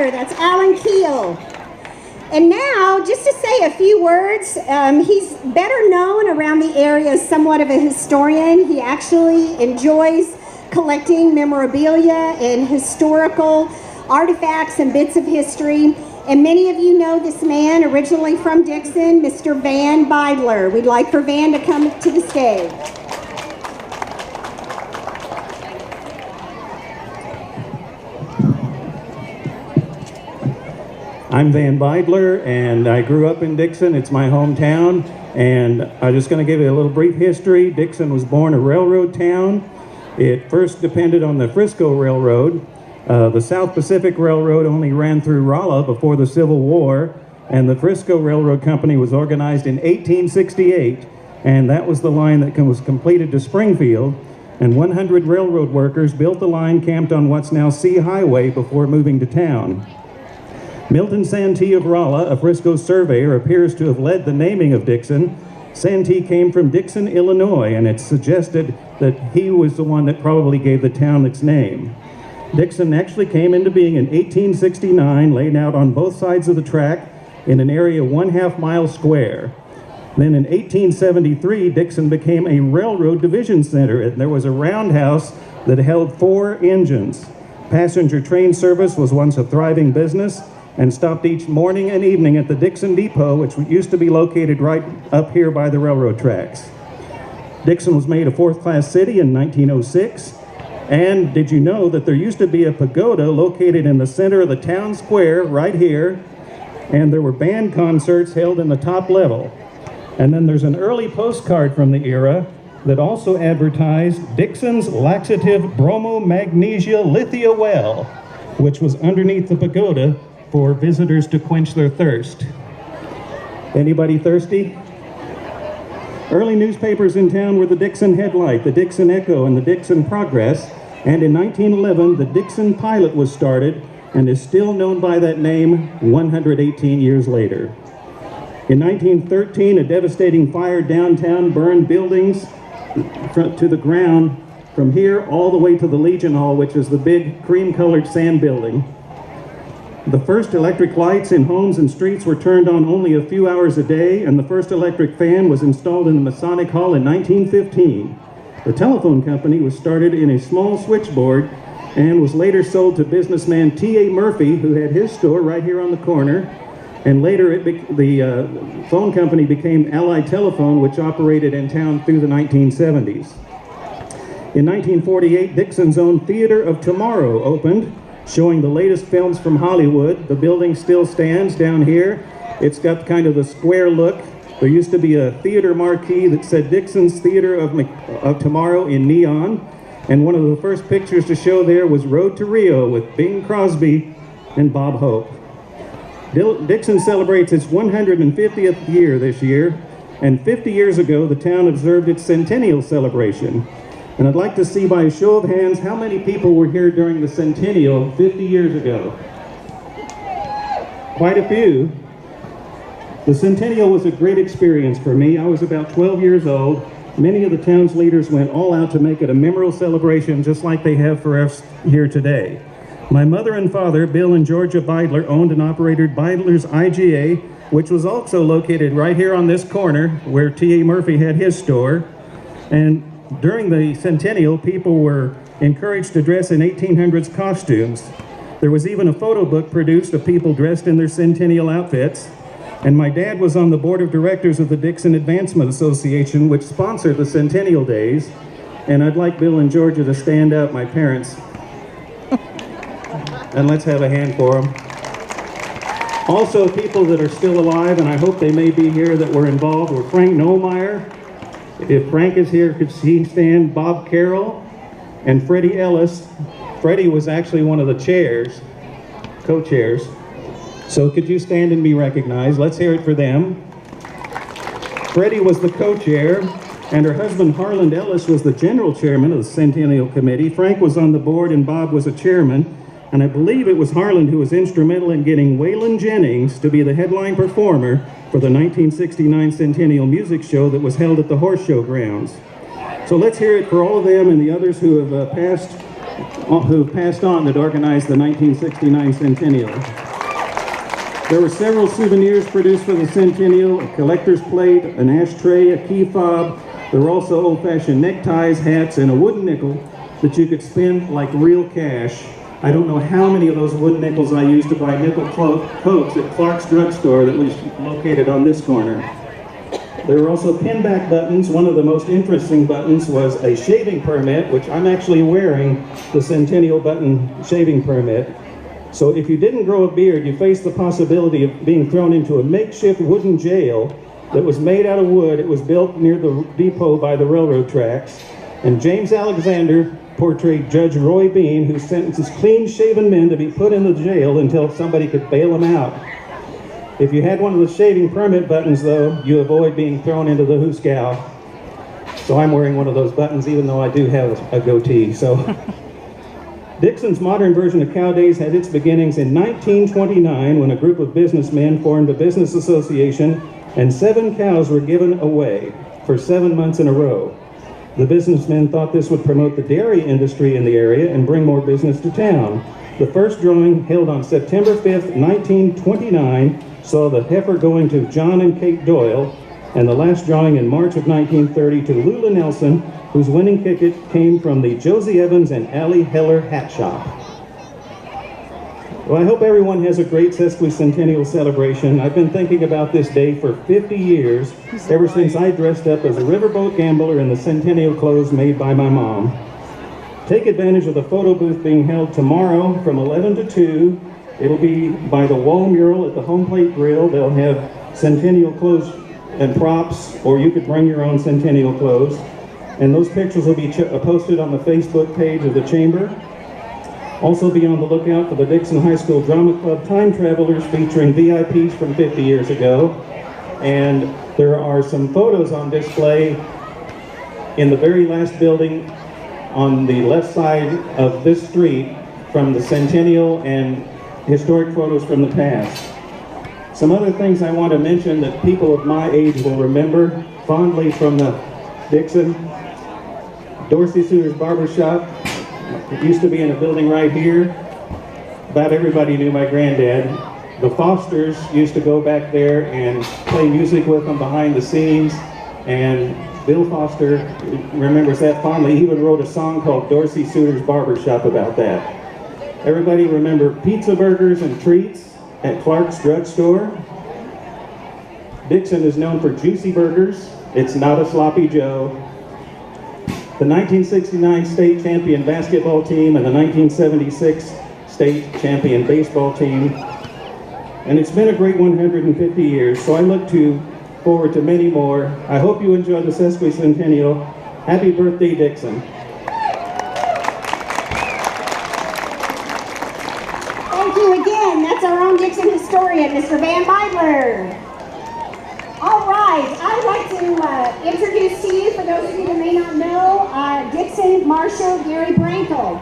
Baydler. That's Alan Keel. And now, just to say a few words, he's better known around the area as somewhat of a historian. He actually enjoys collecting memorabilia and historical artifacts and bits of history. And many of you know this man, originally from Dixon, Mr. Van Baydler. We'd like for Van to come to the stage. I'm Van Baydler, and I grew up in Dixon. It's my hometown, and I'm just going to give you a little brief history. Dixon was born a railroad town. It first depended on the Frisco Railroad. The South Pacific Railroad only ran through Rolla before the Civil War, and the Frisco Railroad Company was organized in 1868, and that was the line that was completed to Springfield, and 100 railroad workers built the line camped on what's now C Highway before moving to town. Milton Santee of Rolla, a Frisco surveyor, appears to have led the naming of Dixon. Santee came from Dixon, Illinois, and it's suggested that he was the one that probably gave the town its name. Dixon actually came into being in 1869, laid out on both sides of the track in an area 1/2 mile square. Then in 1873, Dixon became a railroad division center, and there was a roundhouse that held 4 engines. Passenger train service was once a thriving business, and stopped each morning and evening at the Dixon Depot, which used to be located right up here by the railroad tracks. Dixon was made a 4th-class city in 1906, and did you know that there used to be a pagoda located in the center of the town square right here, and there were band concerts held in the top level. And then there's an early postcard from the era that also advertised Dixon's Laxative Bromo Magnesia Lithia Well, which was underneath the pagoda for visitors to quench their thirst. Anybody thirsty? Early newspapers in town were the Dixon Headlight, the Dixon Echo, and the Dixon Progress, and in 1911 the Dixon Pilot was started and is still known by that name 118 years later. In 1913, a devastating fire downtown burned buildings to the ground from here all the way to the Legion Hall, which is the big cream-colored sand building. The first electric lights in homes and streets were turned on only a few hours a day, and the first electric fan was installed in the Masonic Hall in 1915. The telephone company was started in a small switchboard and was later sold to businessman T.A. Murphy, who had his store right here on the corner. And later the phone company became Allied Telephone, which operated in town through the 1970s. In 1948, Dixon's own Theater of Tomorrow opened, showing the latest films from Hollywood. The building still stands down here. It's got kind of the square look. There used to be a theater marquee that said Dixon's Theater of Tomorrow in neon. And one of the first pictures to show there was Road to Rio with Bing Crosby and Bob Hope. Dixon celebrates its 150th year this year, and 50 years ago the town observed its centennial celebration. And I'd like to see by a show of hands how many people were here during the centennial 50 years ago. Quite a few. The centennial was a great experience for me. I was about 12 years old. Many of the town's leaders went all out to make it a memorable celebration, just like they have for us here today. My mother and father, Bill and Georgia Baydler, owned and operated Baydler's IGA, which was also located right here on this corner where T.A. Murphy had his store. And during the centennial, people were encouraged to dress in 1800s costumes. There was even a photo book produced of people dressed in their centennial outfits. And my dad was on the board of directors of the Dixon Advancement Association, which sponsored the Centennial Days. And I'd like Bill and Georgia to stand up, my parents. And let's have a hand for them. Also, people that are still alive, and I hope they may be here, that were involved, were Frank Nollmeyer. If Frank is here, could he stand? Bob Carroll and Freddie Ellis. Freddie was actually one of the chairs, co-chairs. So could you stand and be recognized? Let's hear it for them. Freddie was the co-chair, and her husband Harland Ellis was the general chairman of the Centennial Committee. Frank was on the board and Bob was a chairman. And I believe it was Harland who was instrumental in getting Waylon Jennings to be the headline performer for the 1969 Centennial Music Show that was held at the Horse Show grounds. So let's hear it for all of them and the others who have passed who passed on that organized the 1969 centennial. There were several souvenirs produced for the centennial: a collector's plate, an ashtray, a key fob. There were also old-fashioned neckties, hats, and a wooden nickel that you could spend like real cash. I don't know how many of those wooden nickels I used to buy nickel coats at Clark's drugstore that was located on this corner. There were also pinback buttons. One of the most interesting buttons was a shaving permit, which I'm actually wearing the Centennial button shaving permit. So if you didn't grow a beard, you faced the possibility of being thrown into a makeshift wooden jail that was made out of wood. It was built near the depot by the railroad tracks. And James Alexander portrayed Judge Roy Bean, who sentences clean-shaven men to be put in the jail until somebody could bail them out. If you had one of the shaving permit buttons, though, you avoid being thrown into the hoosegow. So I'm wearing one of those buttons, even though I do have a goatee. So Dixon's modern version of Cow Days had its beginnings in 1929 when a group of businessmen formed a business association and 7 cows were given away for 7 months in a row. The businessmen thought this would promote the dairy industry in the area and bring more business to town. The first drawing, held on September 5th, 1929, saw the heifer going to John and Kate Doyle, and the last drawing in March of 1930 to Lula Nelson, whose winning ticket came from the Josie Evans and Allie Heller Hat Shop. Well, I hope everyone has a great sesquicentennial celebration. I've been thinking about this day for 50 years, ever since I dressed up as a riverboat gambler in the centennial clothes made by my mom. Take advantage of the photo booth being held tomorrow from 11 to 2. It'll be by the wall mural at the Home Plate Grill. They'll have centennial clothes and props, or you could bring your own centennial clothes. And those pictures will be posted on the Facebook page of the Chamber. Also be on the lookout for the Dixon High School Drama Club Time Travelers, featuring VIPs from 50 years ago. And there are some photos on display in the very last building on the left side of this street from the centennial and historic photos from the past. Some other things I want to mention that people of my age will remember fondly from the Dixon: Dorsey Suter's Barber Shop. It used to be in a building right here. About everybody knew my granddad. The Fosters used to go back there and play music with them behind the scenes, and Bill Foster remembers that fondly. He even wrote a song called Dorsey Suter's Barber Shop about that. Everybody remember pizza burgers and treats at Clark's drugstore. Dixon is known for juicy burgers. It's not a sloppy Joe. The 1969 state champion basketball team and the 1976 state champion baseball team. And it's been a great 150 years, so I look forward to many more. I hope you enjoy the sesquicentennial. Happy birthday, Dixon. Thank you again. That's our own Dixon historian, Mr. Van Beidler. All right, I'd like to introduce to you, for those of you that may not know, Dixon Marshal Gary Brankel.